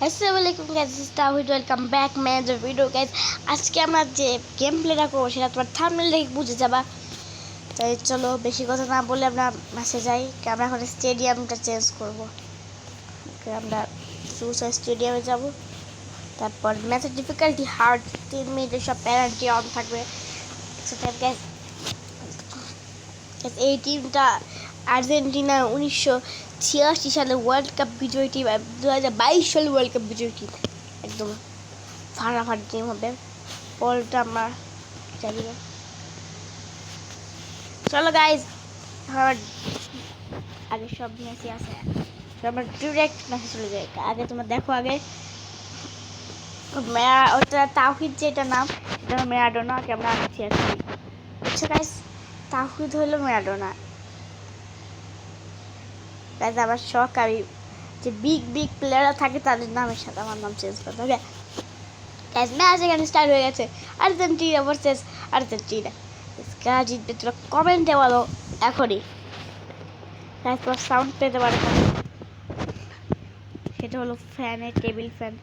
আসসালামু আলাইকুম guys, this is তাওহিদ। Welcome back my other video guys. আজকে আমরা যে গেম প্লেটা করবো সেটা তোমার থাম্বনেল দেখে বুঝে যাবা। তাই চলো বেশি কথা না বলে আমরা ম্যাচে যাই। আমরা এখন স্টেডিয়ামটা চেঞ্জ করবো। আমরা সুসাইড স্টেডিয়ামে যাব। তারপর ম্যাচের ডিফিকাল্টি হার্ড, 3 মিনিটের সব পেনাল্টি অন থাকবে। এই টিমটা আর্জেন্টিনা 1986 সালে ওয়ার্ল্ড কাপ বিজয়ী টিম, 2022 সালে ওয়ার্ল্ড কাপ বিজয়ী টিম। একদম ফাটাফাটি টিম হবে। বলটা আমরা জানি না। চলো গাইজ, আমার আগে সব ম্যাচই আছে, আমরা ডিরেক্ট ম্যাচে চলে যাই। আগে তোমরা দেখো, আগে ওটা তাওহিদ যেটা নাম সেটা ম্যারাডোনা, আমরা আছি আর কি। বুঝছো গাইজ, তাওহিদ হলো ম্যারাডোনা। গাইজ আমার শখ, আমি যে বিগ প্লেয়াররা থাকে তাদের নামের সাথে আমার নাম চেঞ্জ করতে হবে। গাইজ ম্যাচ এখানে স্টার্ট হয়ে গেছে। Argentina versus Argentina. কারা জিতবে তোরা কমেন্টে বলো এখনই। গাইজ তোরা সাউন্ড পেতে পারো, সেটা হলো ফ্যানের টেবিল ফ্যান।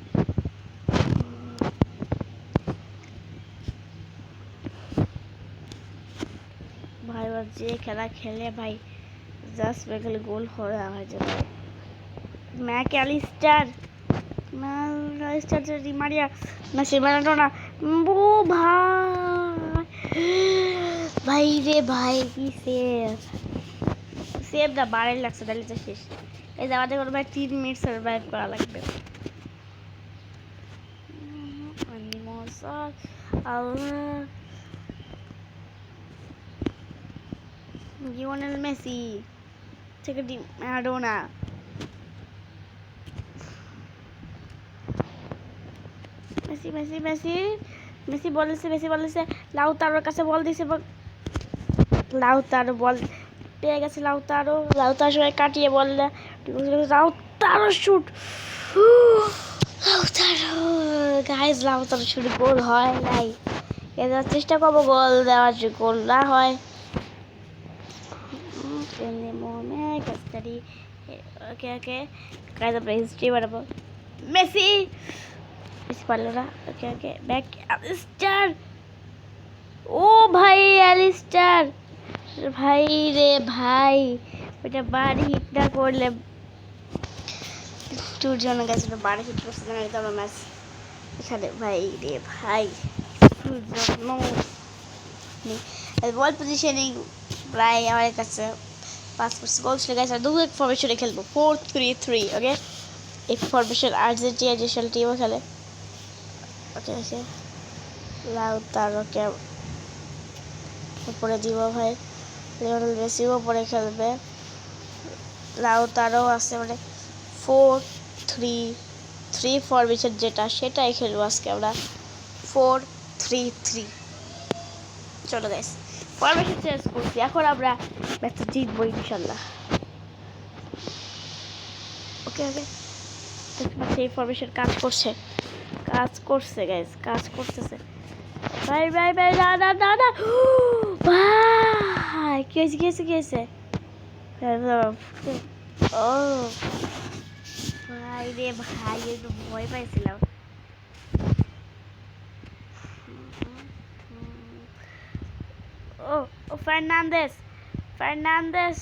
ভাই যে খেলা খেলে ভাই জাস্ট বেগলে গোল হয়ে যাবে। ম্যাকঅ্যালিস্টার ডি মারিয়া না, সে ম্যারাডোনা। ও ভাই রে ভাই, কি সেভ দা বাড়াই লাগছে, তাহলে তো শেষ। এই যে আমাদের কোনো ভাই 3 মিনিট সার্ভাইভ করা লাগবে। লিওনেল মেসি থেকে D Maradona. Messi Messi Messi Messi বলেছে লাউতারোর কাছে বল দিছে। লাউতারো বল পেয়ে গেছে। লাউতারো সবাই কাটিয়ে বললে Lautaro shoot. Guys Lautaro shoot goal হয় নাই। এবার চেষ্টা করবো গোল দেওয়ার, যে গোল না হয় হিস্ট্রি বানাবো। মেসি পারলো না। Back Allister. ও ভাই অ্যালিস্টার, ভাই রে ভাই, ওইটা বাড়ি হিট না করলে টুর জন্য গেছিল, বাড়ি হিট করছে না একদম ম্যাচ এখানে। ভাই রে ভাই, বল পজিশনিং প্রায় আমার কাছে 5% গোল চলে গেছে। দু এক ফরমেশনে খেলবো 4-3-3। ওকে, এই ফরমেশন আর্জেন্টিনা যেসব টিমও খেলে। ওকে ওকে, লাউতারোকে উপরে দিব ভাই। লিওনেল মেসিও উপরে খেলবে। লাউতারো আছে, মানে 4-3-3 ফরমেশন যেটা, সেটাই খেলবো আজকে আমরা। 4-3-3। চলো গাইস, ফরমেশন চেঞ্জ করছি, এখন আমরা ম্যাচটা জিতবো ইনশাল্লাহ। ওকে ওকে, সেই ফরমেশন কাজ করছে গাইস, কাজ করতেছে। ভাই না ভাই, কি হয়েছে? ও ভাই রে ভাই, একটু ভয় পাইছিলাম। ও ফার্নান্দেস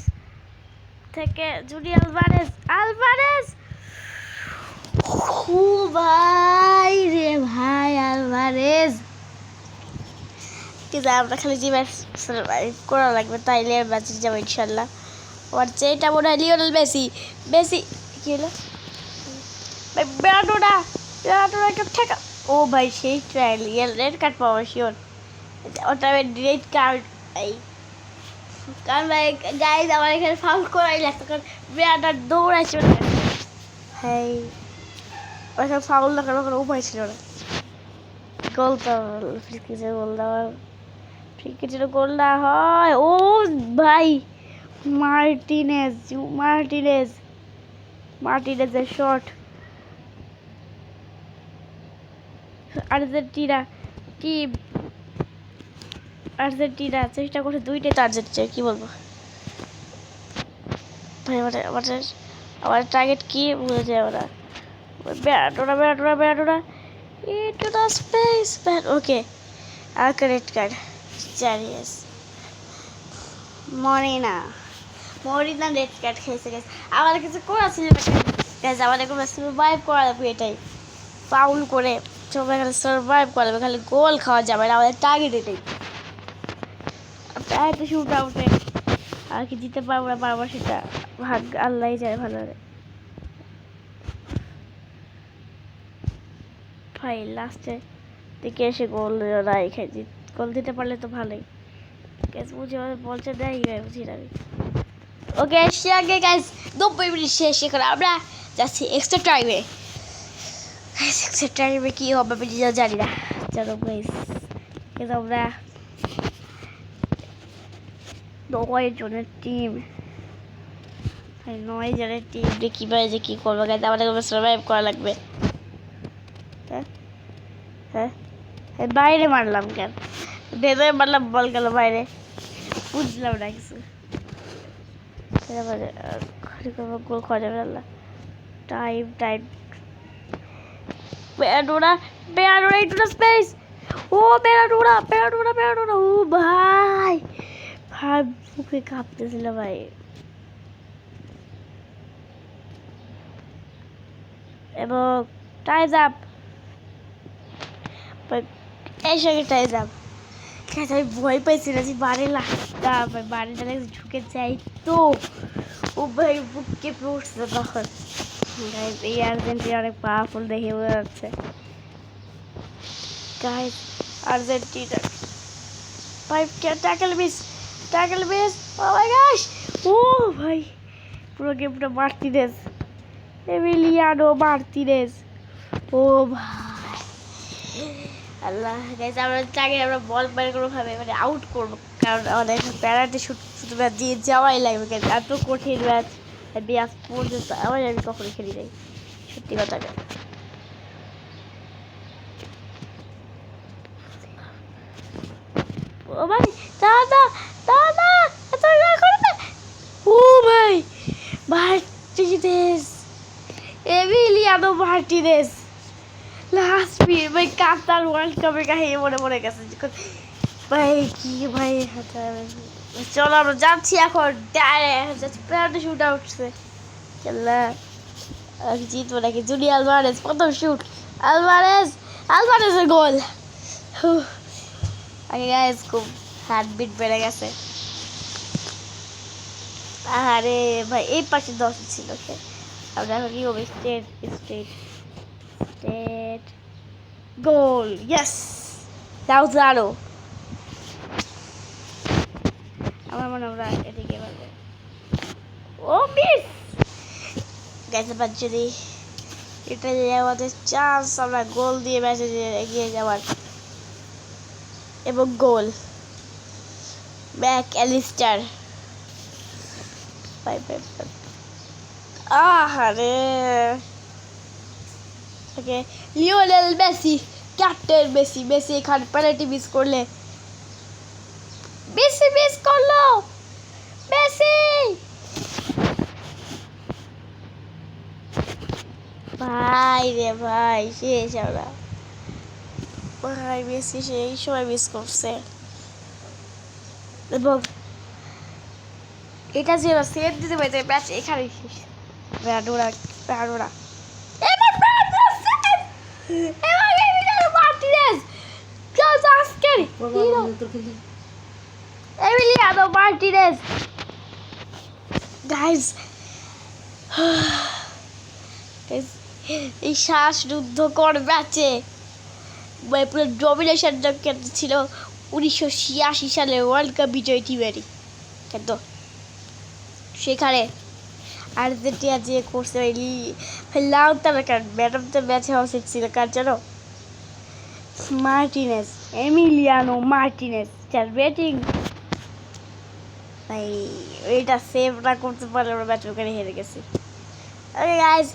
থেকে জুডি আলভারেজ। ভাই রে ভাই, আলভারেজ। কিন্তু আমরা খালি যে ম্যাচ সার্ভাইভ করা লাগবে, তাইলে ম্যাচে যাবো ইনশাল্লাহ। আর যেটা মনে হয় লিওনেল মেসি কি হলো ভাই, ম্যারাডোনা একটা ঠেকা। ও ভাই সেই ট্রায়াল রেড কার্ড পাওয়া শিওর, ওটা রেড কার্ড। এই কারণ ভাই গাইজ আমার এখানে ফাউল করাই লাগতো, কারণ ম্যারাডোনা দৌড়াইছে। হ্যাঁ, ওইখানে ফাউল না করার কোনো উপায় ছিল না। গোল তো ফ্রিকিজের গোল দেওয়ার, ফ্রিকিজের গোল না হয়। ও ভাই মার্টিনেজের শট। আর্জেন্টিনা চেষ্টা করছে, দুইটাই তো আর্জেন্টিনা, কি বলবো ভাই। আমার টার্গেট কি বুঝে যায় ওরা। Baradona. Into the space. Okay. Our credit card. Charles. Morina red card খেয়েছে গেছে। আমাদের কিছু করা ছিল গেছে, আমাদের কোনো সার্ভাইভ করা যাবে, এটাই ফাউল করে সবাই খালি সার্ভাইভ করা যাবে, খালি গোল খাওয়া যাবে না, আমাদের টার্গেট এটাই। একটা শুট আউটে আর কি জিতে পারবো না পারবো সেটা ভাগ্য, আল্লাহই যায় ভালো। ভাই লাস্টে দিকে এসে গোল নাই, গোল দিতে পারলে তো ভালোই। বুঝে বলছে দেয় বুঝি না। ওকে আগে গাইস 90 মিনিট শেষ করে আমরা যাচ্ছি এক্সট্রা টাইমে। এক্সট্রা টাইমে কী হবে আমি নিজেও জানি না। চলো গাইস কিন্তু আমরা 9 জনের টিম, 9 জনের টিম কীভাবে যে কী করবো গাইস, আমাদের সার্ভাইভ করা লাগবে। হ্যাঁ বাইরে মারলাম কেন, ভেতরে মারলাম, বল গেল বাইরে, বুঝলাম না কিছু। গোল খাওয়া যাবে না। Time Baradona into the space. Oh, Baradona. ও ভাই বুকে কাঁপতেছিল ভাই। এবং টাইজ আপ, এই সঙ্গে টাইজ আপ। আমি ভয় পাইছি না যে বারে লাগতাম, বারে ঝুঁকে যাই তো ও ভাই বুক কেঁপে উঠছে তখন। এই আর্জেন্টিনা অনেক পাওয়ারফুল দেখে বোঝা যাচ্ছে গাইস। আর্জেন্টিনা ভাই ট্যাকল মিস, ও মাই গশ, ও ভাই পুরো গেমটা মার্টিনেজ, এমিলিয়ানো মার্টিনেজ, ও ভাই আল্লাহ। গাইস আমরা বল বাইরে কোনোভাবে মানে আউট করবো, কারণ আমাদের প্যারাটি শুট দিয়ে যাওয়াই লাগবে। এত কঠিন ম্যাচ আজ পর্যন্ত আমি কখনো খেলি নাই, সত্যি কথা। ও ভাই দাদা ও ভাই Martinez, Emiliano Martinez last period ভাই, কাতার ওয়ার্ল্ড কাপের কাহিনী মনে গেছে ভাই। কি ভাই চলো আমরা যাচ্ছি এখন যাচ্ছি, প্যারাটি শুট আউটছে খেলা জিতবো নাকি। জুলি আলভারেজ প্রথম শুট, আলভারেজের গোল। আগে গাইস খুব হার্টবিট বেড়ে গেছে। আরে ভাই এই পাশে 10 ছিল, আমরা এখন কি হবে, স্টেট গোল, ইয়েস লাউজানো। আমার মনে আমরা এদিকে পারবো। ও মিস গাইস, বাদ যদি এটা আমাদের চান্স, আমরা গোল দিয়ে ম্যাচে এগিয়ে যাওয়ার। এবং গোল ম্যাক অ্যালিস্টার, আহারে ওকে লিওনেল মেসি, ক্যাপ্টেন মেসি এখানে পেনাল্টি মিস করলে, মেসি মিস করলো, মেসি ভাই রে ভাই শেষ আমরা ভাই। মেসি সেই সময় মিস করছে এবং এটা যে সেভ দিতে পারছে ম্যাচ এখানে শেষ। ব্যাডোরা এবার মার্টিনেজ আজকের হিরো, এমিলিয়ানো মার্টিনেজ গাইস। এই শ্বাসরুদ্ধকর ম্যাচে পুরো ডমিনেশন ছিল 1986 সালে ওয়ার্ল্ড কাপ বিজয়ী টিমেরই, কিন্তু সেখানে আর্জেন্টিনা যে করছে ম্যাডাম তো ম্যাচে হওয়া উচিত ছিল কার জন্য, মার্টিনেজ, এমিলিয়ানো মার্টিনেজ যার ব্যাটিং ভাই এইটা সেভ না করতে পারলে আমরা ম্যাচ ওখানে হেরে গেছি। ওকে গাইস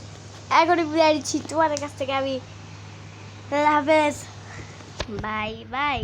এখনই বিদায় নিচ্ছি তোমাদের কাছ থেকে আমি। Bye bye.